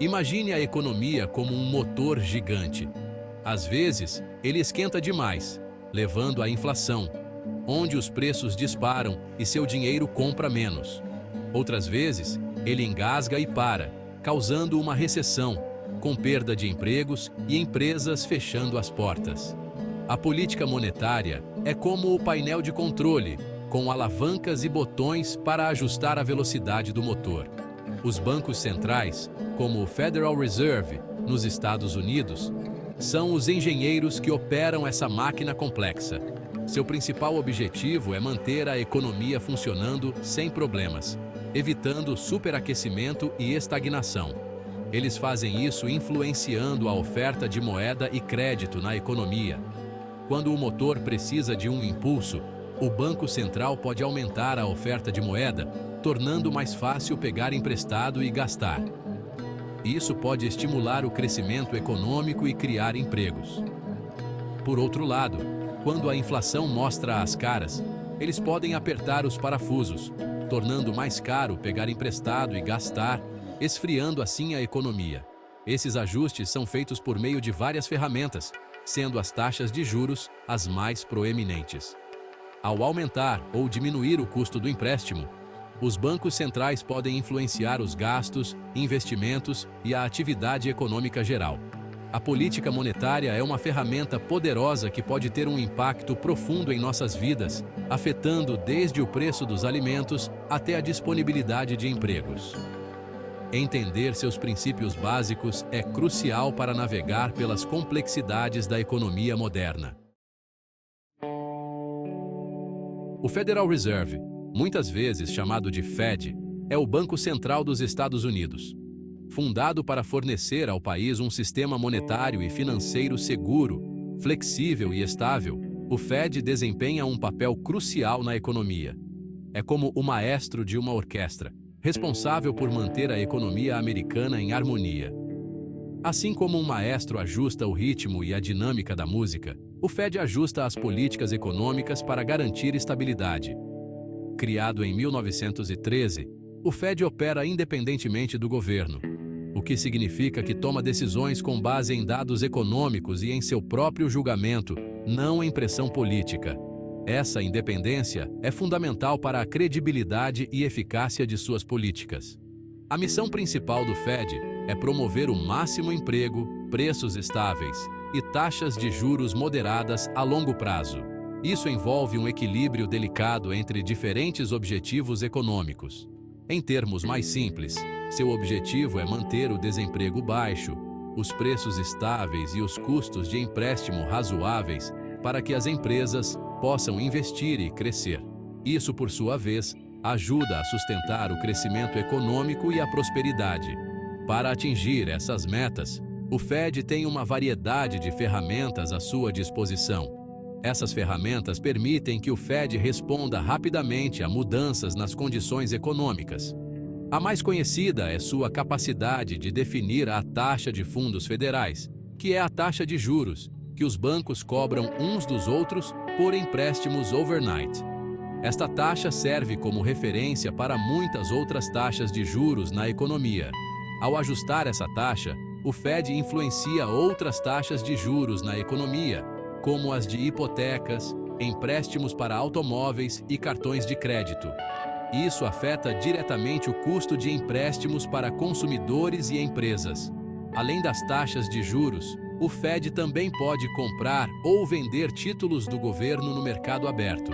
Imagine a economia como um motor gigante. Às vezes, ele esquenta demais, levando à inflação, onde os preços disparam e seu dinheiro compra menos. Outras vezes, ele engasga e para, causando uma recessão, com perda de empregos e empresas fechando as portas. A política monetária é como o painel de controle, com alavancas e botões para ajustar a velocidade do motor. Os bancos centrais, como o Federal Reserve, nos Estados Unidos, são os engenheiros que operam essa máquina complexa. Seu principal objetivo é manter a economia funcionando sem problemas, evitando superaquecimento e estagnação. Eles fazem isso influenciando a oferta de moeda e crédito na economia. Quando o motor precisa de um impulso, o Banco Central pode aumentar a oferta de moeda, tornando mais fácil pegar emprestado e gastar. Isso pode estimular o crescimento econômico e criar empregos. Por outro lado, quando a inflação mostra as caras, eles podem apertar os parafusos, tornando mais caro pegar emprestado e gastar, esfriando assim a economia. Esses ajustes são feitos por meio de várias ferramentas, sendo as taxas de juros as mais proeminentes. Ao aumentar ou diminuir o custo do empréstimo, os bancos centrais podem influenciar os gastos, investimentos e a atividade econômica geral. A política monetária é uma ferramenta poderosa que pode ter um impacto profundo em nossas vidas, afetando desde o preço dos alimentos até a disponibilidade de empregos. Entender seus princípios básicos é crucial para navegar pelas complexidades da economia moderna. O Federal Reserve, muitas vezes chamado de Fed, é o Banco Central dos Estados Unidos. Fundado para fornecer ao país um sistema monetário e financeiro seguro, flexível e estável, o Fed desempenha um papel crucial na economia. É como o maestro de uma orquestra, responsável por manter a economia americana em harmonia. Assim como um maestro ajusta o ritmo e a dinâmica da música, o Fed ajusta as políticas econômicas para garantir estabilidade. Criado em 1913, o Fed opera independentemente do governo, o que significa que toma decisões com base em dados econômicos e em seu próprio julgamento, não em pressão política. Essa independência é fundamental para a credibilidade e eficácia de suas políticas. A missão principal do Fed é promover o máximo emprego, preços estáveis e taxas de juros moderadas a longo prazo. Isso envolve um equilíbrio delicado entre diferentes objetivos econômicos. Em termos mais simples, seu objetivo é manter o desemprego baixo, os preços estáveis e os custos de empréstimo razoáveis para que as empresas possam investir e crescer. Isso, por sua vez, ajuda a sustentar o crescimento econômico e a prosperidade. Para atingir essas metas, o Fed tem uma variedade de ferramentas à sua disposição. Essas ferramentas permitem que o Fed responda rapidamente a mudanças nas condições econômicas. A mais conhecida é sua capacidade de definir a taxa de fundos federais, que é a taxa de juros que os bancos cobram uns dos outros por empréstimos overnight. Esta taxa serve como referência para muitas outras taxas de juros na economia. Ao ajustar essa taxa, o Fed influencia outras taxas de juros na economia, como as de hipotecas, empréstimos para automóveis e cartões de crédito. Isso afeta diretamente o custo de empréstimos para consumidores e empresas. Além das taxas de juros, o Fed também pode comprar ou vender títulos do governo no mercado aberto,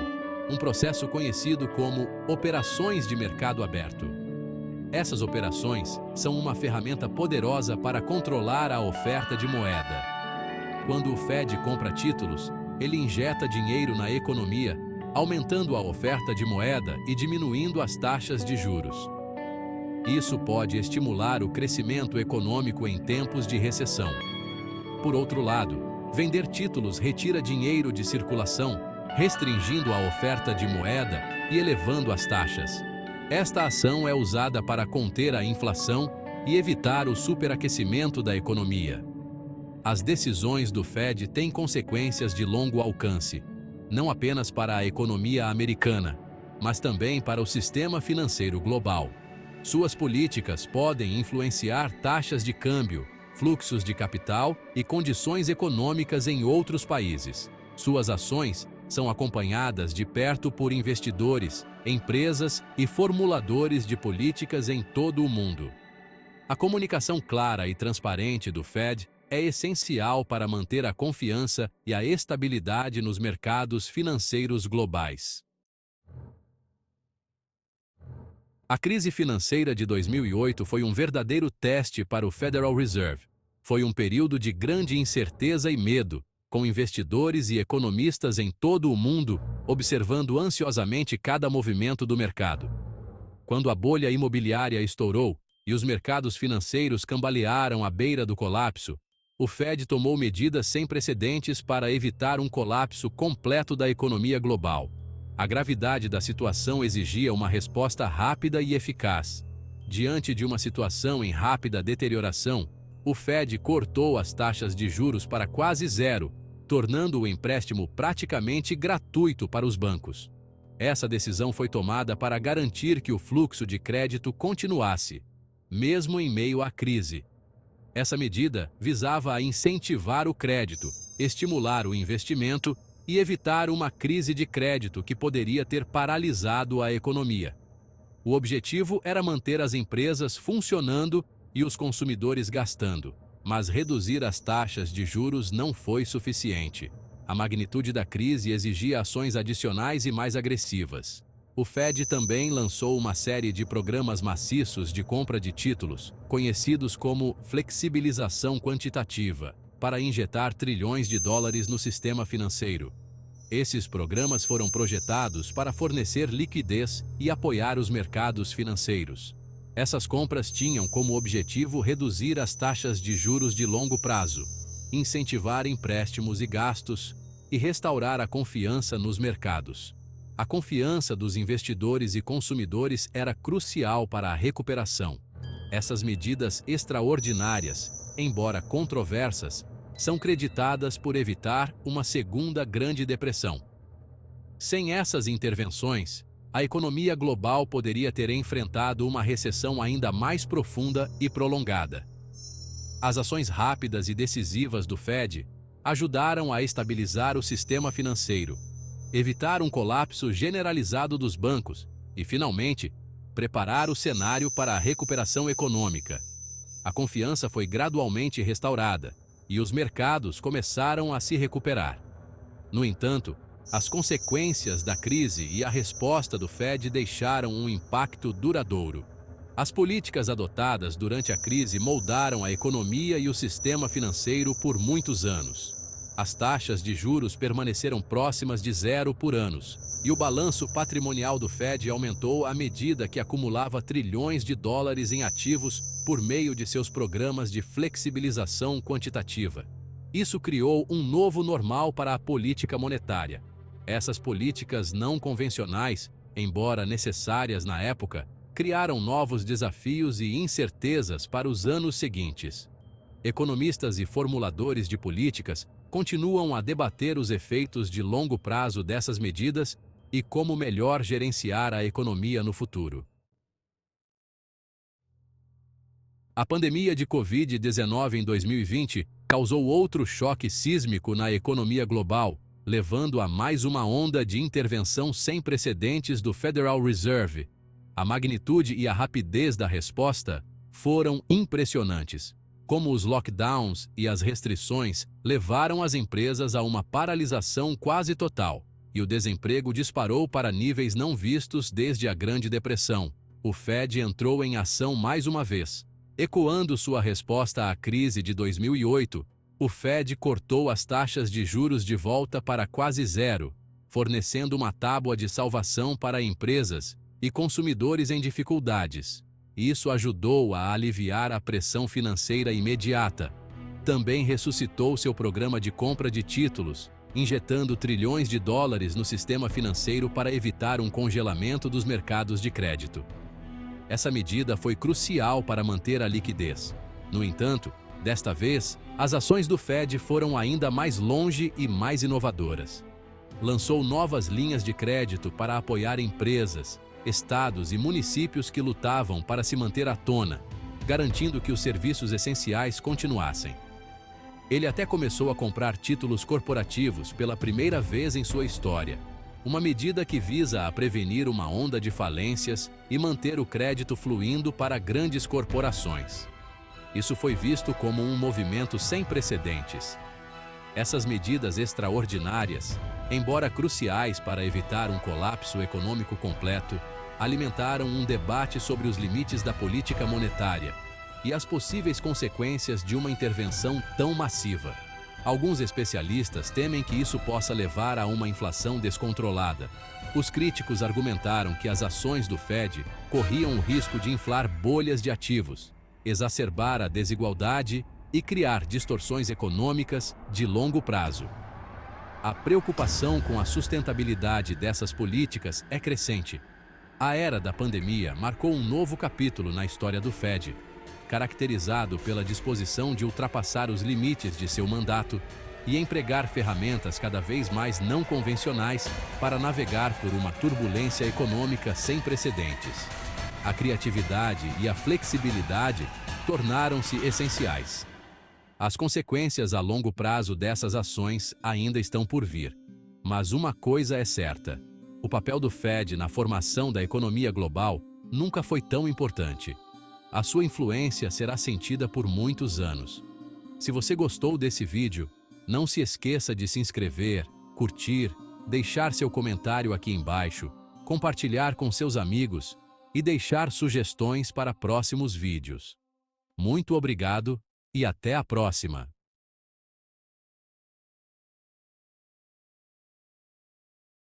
um processo conhecido como operações de mercado aberto. Essas operações são uma ferramenta poderosa para controlar a oferta de moeda. Quando o Fed compra títulos, ele injeta dinheiro na economia, aumentando a oferta de moeda e diminuindo as taxas de juros. Isso pode estimular o crescimento econômico em tempos de recessão. Por outro lado, vender títulos retira dinheiro de circulação, restringindo a oferta de moeda e elevando as taxas. Esta ação é usada para conter a inflação e evitar o superaquecimento da economia. As decisões do Fed têm consequências de longo alcance, não apenas para a economia americana, mas também para o sistema financeiro global. Suas políticas podem influenciar taxas de câmbio, fluxos de capital e condições econômicas em outros países. Suas ações são acompanhadas de perto por investidores, empresas e formuladores de políticas em todo o mundo. A comunicação clara e transparente do Fed é essencial para manter a confiança e a estabilidade nos mercados financeiros globais. A crise financeira de 2008 foi um verdadeiro teste para o Federal Reserve. Foi um período de grande incerteza e medo, com investidores e economistas em todo o mundo observando ansiosamente cada movimento do mercado. Quando a bolha imobiliária estourou e os mercados financeiros cambalearam à beira do colapso, o Fed tomou medidas sem precedentes para evitar um colapso completo da economia global. A gravidade da situação exigia uma resposta rápida e eficaz. Diante de uma situação em rápida deterioração, o Fed cortou as taxas de juros para quase zero, tornando o empréstimo praticamente gratuito para os bancos. Essa decisão foi tomada para garantir que o fluxo de crédito continuasse, mesmo em meio à crise. Essa medida visava a incentivar o crédito, estimular o investimento e evitar uma crise de crédito que poderia ter paralisado a economia. O objetivo era manter as empresas funcionando e os consumidores gastando, mas reduzir as taxas de juros não foi suficiente. A magnitude da crise exigia ações adicionais e mais agressivas. O Fed também lançou uma série de programas maciços de compra de títulos, conhecidos como flexibilização quantitativa, para injetar trilhões de dólares no sistema financeiro. Esses programas foram projetados para fornecer liquidez e apoiar os mercados financeiros. Essas compras tinham como objetivo reduzir as taxas de juros de longo prazo, incentivar empréstimos e gastos e restaurar a confiança nos mercados. A confiança dos investidores e consumidores era crucial para a recuperação. Essas medidas extraordinárias, embora controversas, são creditadas por evitar uma segunda Grande Depressão. Sem essas intervenções, a economia global poderia ter enfrentado uma recessão ainda mais profunda e prolongada. As ações rápidas e decisivas do Fed ajudaram a estabilizar o sistema financeiro, evitar um colapso generalizado dos bancos e, finalmente, preparar o cenário para a recuperação econômica. A confiança foi gradualmente restaurada e os mercados começaram a se recuperar. No entanto, as consequências da crise e a resposta do Fed deixaram um impacto duradouro. As políticas adotadas durante a crise moldaram a economia e o sistema financeiro por muitos anos. As taxas de juros permaneceram próximas de zero por anos, e o balanço patrimonial do Fed aumentou à medida que acumulava trilhões de dólares em ativos por meio de seus programas de flexibilização quantitativa. Isso criou um novo normal para a política monetária. Essas políticas não convencionais, embora necessárias na época, criaram novos desafios e incertezas para os anos seguintes. Economistas e formuladores de políticas continuam a debater os efeitos de longo prazo dessas medidas e como melhor gerenciar a economia no futuro. A pandemia de Covid-19 em 2020 causou outro choque sísmico na economia global, levando a mais uma onda de intervenção sem precedentes do Federal Reserve. A magnitude e a rapidez da resposta foram impressionantes. Como os lockdowns e as restrições levaram as empresas a uma paralisação quase total, e o desemprego disparou para níveis não vistos desde a Grande Depressão. O Fed entrou em ação mais uma vez. Ecoando sua resposta à crise de 2008, o Fed cortou as taxas de juros de volta para quase zero, fornecendo uma tábua de salvação para empresas e consumidores em dificuldades. Isso ajudou a aliviar a pressão financeira imediata. Também ressuscitou seu programa de compra de títulos, injetando trilhões de dólares no sistema financeiro para evitar um congelamento dos mercados de crédito. Essa medida foi crucial para manter a liquidez. No entanto, desta vez, as ações do Fed foram ainda mais longe e mais inovadoras. Lançou novas linhas de crédito para apoiar empresas, estados e municípios que lutavam para se manter à tona, garantindo que os serviços essenciais continuassem. Ele até começou a comprar títulos corporativos pela primeira vez em sua história, uma medida que visa a prevenir uma onda de falências e manter o crédito fluindo para grandes corporações. Isso foi visto como um movimento sem precedentes. Essas medidas extraordinárias, embora cruciais para evitar um colapso econômico completo, alimentaram um debate sobre os limites da política monetária e as possíveis consequências de uma intervenção tão massiva. Alguns especialistas temem que isso possa levar a uma inflação descontrolada. Os críticos argumentaram que as ações do Fed corriam o risco de inflar bolhas de ativos, exacerbar a desigualdade e criar distorções econômicas de longo prazo. A preocupação com a sustentabilidade dessas políticas é crescente. A era da pandemia marcou um novo capítulo na história do Fed, caracterizado pela disposição de ultrapassar os limites de seu mandato e empregar ferramentas cada vez mais não convencionais para navegar por uma turbulência econômica sem precedentes. A criatividade e a flexibilidade tornaram-se essenciais. As consequências a longo prazo dessas ações ainda estão por vir. Mas uma coisa é certa: o papel do Fed na formação da economia global nunca foi tão importante. A sua influência será sentida por muitos anos. Se você gostou desse vídeo, não se esqueça de se inscrever, curtir, deixar seu comentário aqui embaixo, compartilhar com seus amigos e deixar sugestões para próximos vídeos. Muito obrigado e até a próxima!